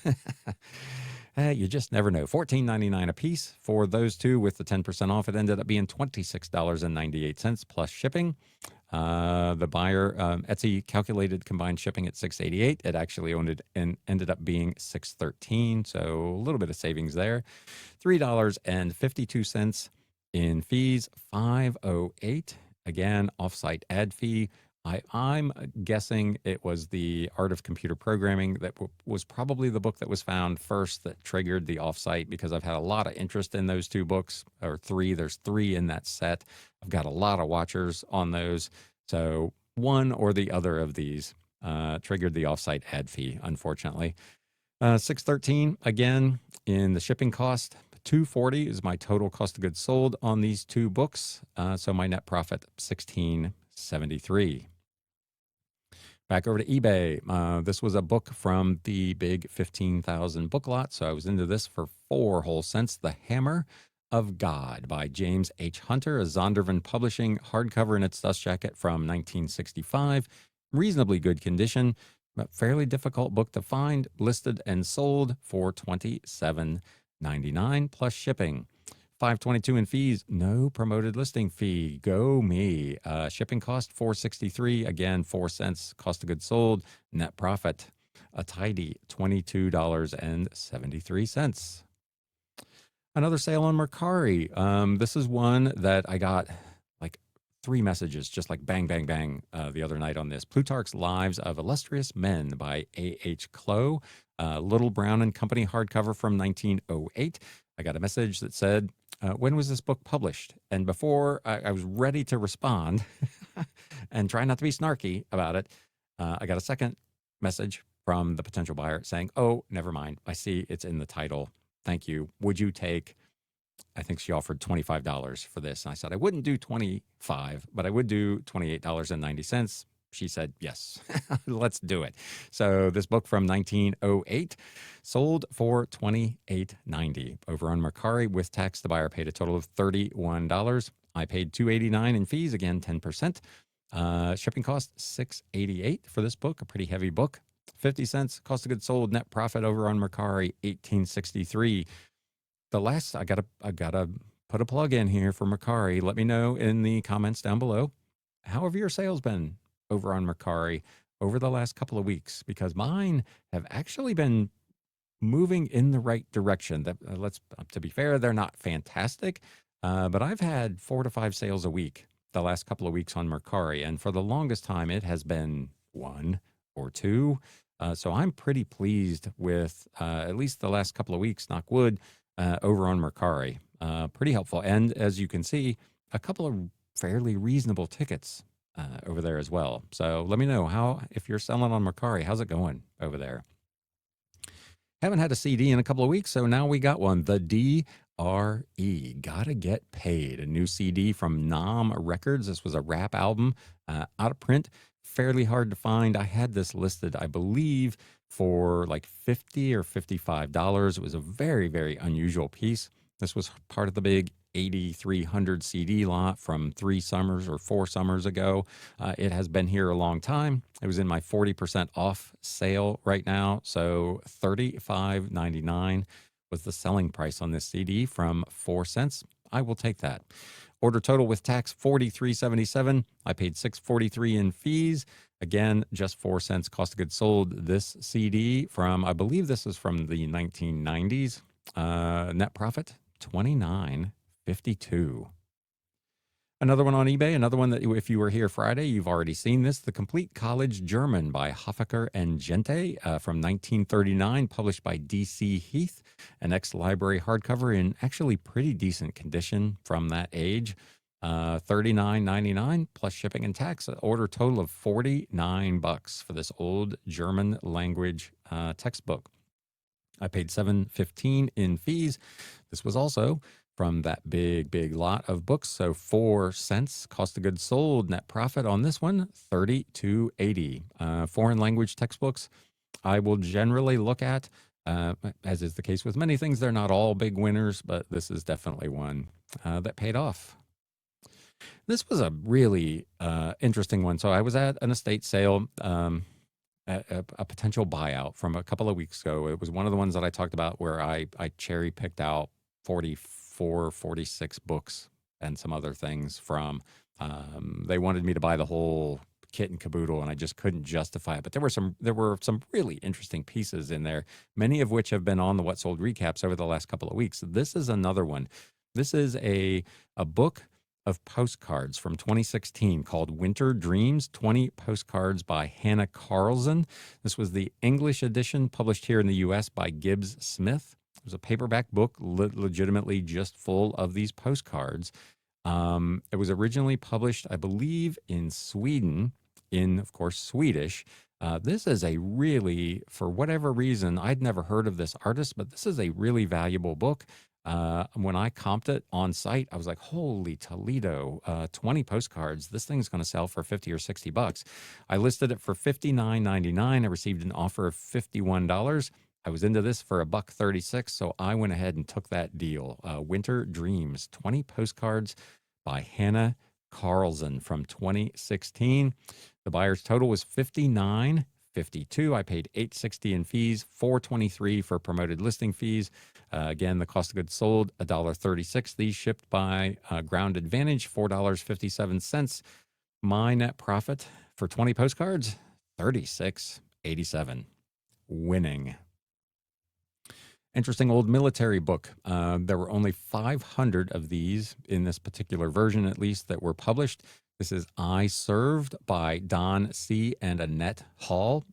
You just never know. $14.99 a piece for those two with the 10% off. It ended up being $26.98 plus shipping. The buyer, Etsy, calculated combined shipping at $6.88. It actually ended up being $6.13, so a little bit of savings there. $3.52 in fees, $5.08. Again, offsite ad fee. I'm guessing it was The Art of Computer Programming that was probably the book that was found first that triggered the offsite, because I've had a lot of interest in those two books, or three. There's three in that set. I've got a lot of watchers on those. So one or the other of these triggered the offsite ad fee, unfortunately. $6.13 again in the shipping cost. $2.40 is my total cost of goods sold on these two books. So my net profit, $16.73. Back over to eBay. This was a book from the big 15,000 book lot. So I was into this for 4 whole cents. The Hammer of God by James H. Hunter, a Zondervan Publishing hardcover in its dust jacket from 1965. Reasonably good condition, but fairly difficult book to find. Listed and sold for $27.99 plus shipping. $5.22 in fees, no promoted listing fee. Go me. Shipping cost $4.63. Again, 4 cents cost of goods sold. Net profit a tidy $22.73. Another sale on Mercari. This is one that I got like 3 messages, just like bang, bang, bang, the other night on this. Plutarch's Lives of Illustrious Men by A.H. Clow. Little Brown and Company hardcover from 1908. I got a message that said, when was this book published? And before I was ready to respond and try not to be snarky about it, I got a second message from the potential buyer saying, oh, never mind. I see it's in the title. Thank you. Would you take, I think she offered $25 for this. And I said, I wouldn't do 25, but I would do $28.90. She said, yes, let's do it. So this book from 1908 sold for $28.90 over on Mercari with tax. The buyer paid a total of $31. I paid $2.89 in fees, again, 10%. Shipping cost $6.88 for this book, a pretty heavy book. 50 cents cost of goods sold. Net profit over on Mercari, $18.63. The last, I gotta put a plug in here for Mercari. Let me know in the comments down below. How have your sales been over on Mercari over the last couple of weeks? Because mine have actually been moving in the right direction. To be fair, they're not fantastic, but I've had 4 to 5 sales a week the last couple of weeks on Mercari, and for the longest time, it has been 1 or 2. So I'm pretty pleased with at least the last couple of weeks, knock wood, over on Mercari. Pretty helpful, and as you can see, a couple of fairly reasonable tickets over there as well. So let me know if you're selling on Mercari, how's it going over there? Haven't had a CD in a couple of weeks, so now we got one. The DRE, Gotta Get Paid, a new CD from Nom Records. This was a rap album, out of print, fairly hard to find. I had this listed, I believe, for like $50 or $55. It was a very, very unusual piece. This was part of the big 8,300 CD lot from 3 summers or 4 summers ago. It has been here a long time. It was in my 40% off sale right now. So $35.99 was the selling price on this CD from 4 cents. I will take that. Order total with tax $43.77. I paid $6.43 in fees. Again, just 4 cents cost of goods sold. This CD from, I believe this is from the 1990s. Net profit $29.52. Another one on eBay, another one that if you were here Friday, you've already seen this. The Complete College German by Hofacker and Gente from 1939, published by D.C. Heath, an ex-library hardcover in actually pretty decent condition from that age. $39.99 plus shipping and tax. An order total of $49 for this old German language textbook. I paid $7.15 in fees. This was also from that big lot of books. So 4 cents cost of goods sold. Net profit on this one, $32.80. Foreign language textbooks I will generally look at, as is the case with many things. They're not all big winners, but this is definitely one that paid off. This was a really interesting one. So I was at an estate sale, a potential buyout from a couple of weeks ago. It was one of the ones that I talked about where I cherry picked out 44, 46 books and some other things from. They wanted me to buy the whole kit and caboodle, and I just couldn't justify it. But there were some really interesting pieces in there, many of which have been on the What Sold recaps over the last couple of weeks. This is another one. This is a book of postcards from 2016 called Winter Dreams, 20 postcards by Hannah Carlson. This was the English edition published here in the U.S. by Gibbs Smith. It was a paperback book, legitimately just full of these postcards. It was originally published, I believe, in Sweden, in, of course, Swedish. This is a really, for whatever reason, I'd never heard of this artist, but this is a really valuable book. When I comped it on site, I was like, holy Toledo, 20 postcards. This thing's going to sell for 50 or 60 bucks. I listed it for $59.99. I received an offer of $51. I was into this for $1.36, so I went ahead and took that deal. Winter Dreams, 20 postcards by Hannah Carlson from 2016. The buyer's total was $59.52. I paid $8.60 in fees, $4.23 for promoted listing fees. Again, the cost of goods sold, $1.36. These shipped by Ground Advantage, $4.57. My net profit for 20 postcards, $36.87. Winning. Interesting old military book. There were only 500 of these in this particular version, at least, that were published. This is I Served by Don C. and Annette Hall,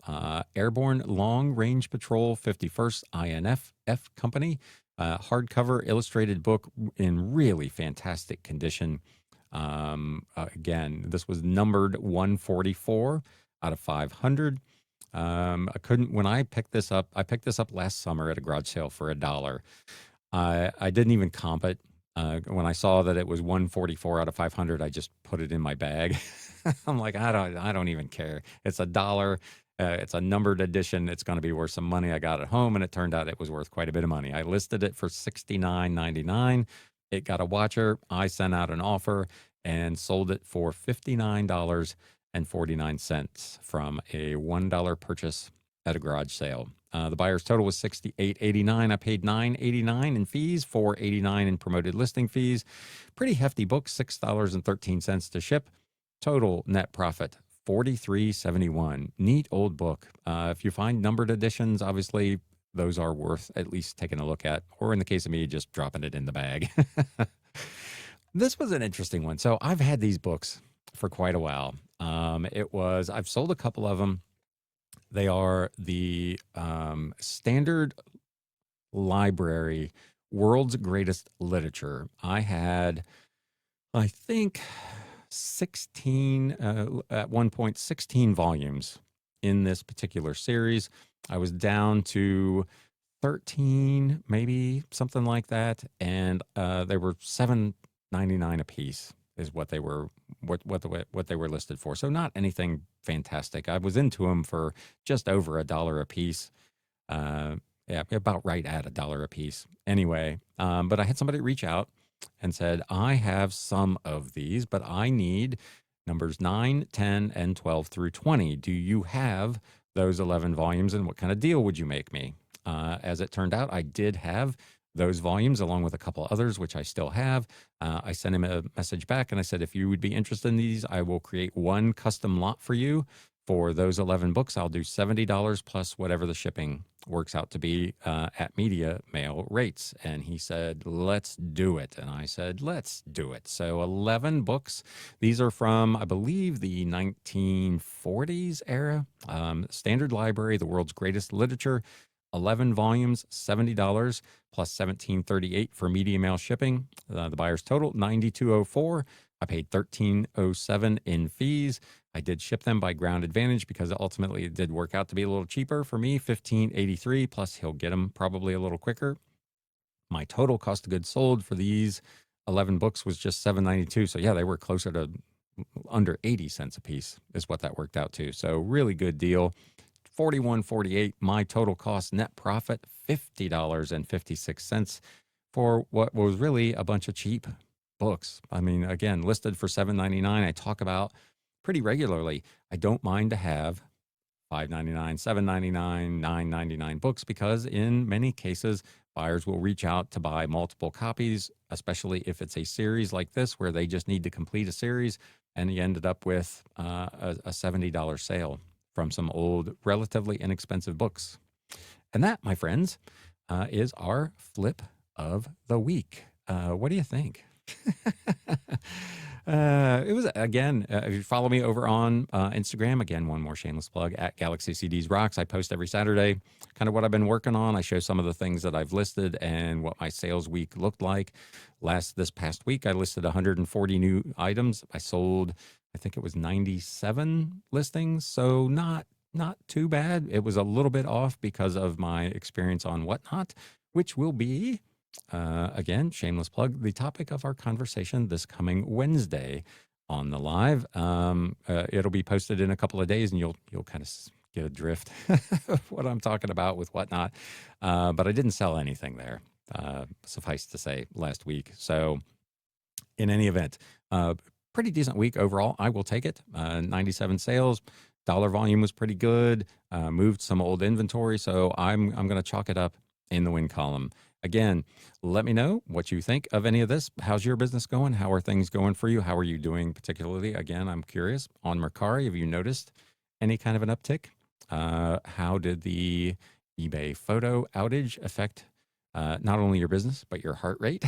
Airborne Long Range Patrol 51st INF Company. Hardcover illustrated book in really fantastic condition. Again, this was numbered 144 out of 500. When I picked this up, I picked this up last summer at a garage sale for $1. I didn't even comp it. When I saw that it was 144 out of 500, I just put it in my bag. I'm like, I don't even care. It's $1. It's a numbered edition. It's going to be worth some money. I got it home, and it turned out it was worth quite a bit of money. I listed it for $69.99. It got a watcher. I sent out an offer and sold it for $59.49 from a $1 purchase at a garage sale. The buyer's total was $68.89. I paid $9.89 in fees, $4.89 in promoted listing fees. Pretty hefty book, $6.13 to ship. Total net profit, $43.71. Neat old book. If you find numbered editions, obviously those are worth at least taking a look at, or in the case of me, just dropping it in the bag. This was an interesting one. So I've had these books for quite a while. I've sold a couple of them. They are the Standard Library World's Greatest Literature. I had, I think, 16, at one point, 16 volumes in this particular series. I was down to 13, maybe something like that. And they were $7.99 a piece is what they were listed for. So not anything fantastic. I was into them for just over $1 a piece. Yeah, about right at $1 a piece. Anyway, but I had somebody reach out and said, I have some of these, but I need numbers 9, 10, and 12 through 20. Do you have those 11 volumes, and what kind of deal would you make me? As it turned out, I did have those volumes along with a couple others, which I still have. I sent him a message back and I said, if you would be interested in these, I will create one custom lot for you. For those 11 books, I'll do $70 plus whatever the shipping works out to be at media mail rates. And he said, let's do it. And I said, let's do it. So 11 books. These are from, I believe, the 1940s era. Standard Library, the world's greatest literature. 11 volumes, $70 plus $17.38 for media mail shipping. The buyer's total, $92.04. I paid $13.07 in fees. I did ship them by Ground Advantage because ultimately it did work out to be a little cheaper for me, $15.83, plus he'll get them probably a little quicker. My total cost of goods sold for these 11 books was just $7.92. So yeah, they were closer to under 80 cents a piece is what that worked out to. So really good deal. $41.48. My total cost net profit, $50.56 for what was really a bunch of cheap books. I mean, again, listed for $7.99. I talk about pretty regularly. I don't mind to have $5.99, $7.99, $9.99 books because in many cases, buyers will reach out to buy multiple copies, especially if it's a series like this where they just need to complete a series, and you ended up with a $70 sale from some old, relatively inexpensive books. And that, my friends, is our flip of the week. What do you think? It was, again, if you follow me over on Instagram, again, one more shameless plug, at Galaxy CDs Rocks. I post every Saturday kind of what I've been working on. I show some of the things that I've listed and what my sales week looked like. This past week, I listed 140 new items. I sold, I think it was 97 listings. So not too bad. It was a little bit off because of my experience on Whatnot, which will be, again, shameless plug, the topic of our conversation this coming Wednesday on the live. It'll be posted in a couple of days, and you'll kind of get a drift of what I'm talking about with Whatnot. But I didn't sell anything there, suffice to say, last week. So in any event, pretty decent week overall. I will take it. 97 sales. Dollar volume was pretty good. Moved some old inventory. So I'm going to chalk it up in the win column. Again, let me know what you think of any of this. How's your business going? How are things going for you? How are you doing particularly? Again, I'm curious. On Mercari, have you noticed any kind of an uptick? How did the eBay photo outage affect not only your business, but your heart rate?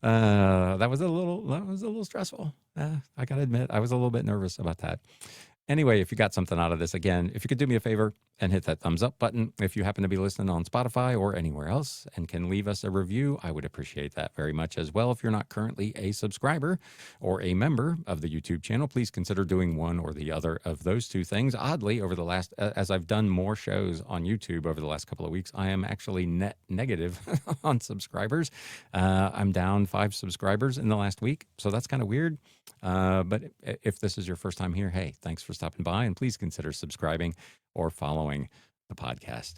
That was a little stressful. I got to admit, I was a little bit nervous about that. Anyway, if you got something out of this, again, if you could do me a favor and hit that thumbs up button. If you happen to be listening on Spotify or anywhere else and can leave us a review, I would appreciate that very much as well. If you're not currently a subscriber or a member of the YouTube channel, please consider doing one or the other of those two things. Oddly, over the last, as I've done more shows on YouTube over the last couple of weeks, I am actually net negative on subscribers. I'm down 5 subscribers in the last week, so that's kind of weird. But if this is your first time here, hey, thanks for stopping by, and please consider subscribing or following the podcast.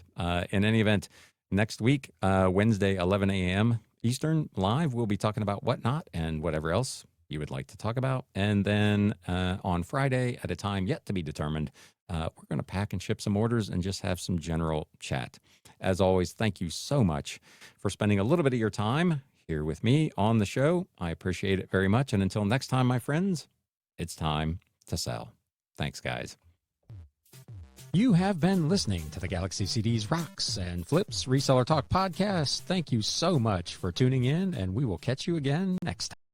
In any event, next week, Wednesday, 11 a.m. Eastern, live, we'll be talking about Whatnot and whatever else you would like to talk about. And then on Friday, at a time yet to be determined, we're going to pack and ship some orders and just have some general chat. As always, thank you so much for spending a little bit of your time here with me on the show. I appreciate it very much. And until next time, my friends, it's time to sell. Thanks, guys. You have been listening to the Galaxy CDs Rocks and Flips Reseller Talk podcast. Thank you so much for tuning in, and we will catch you again next time.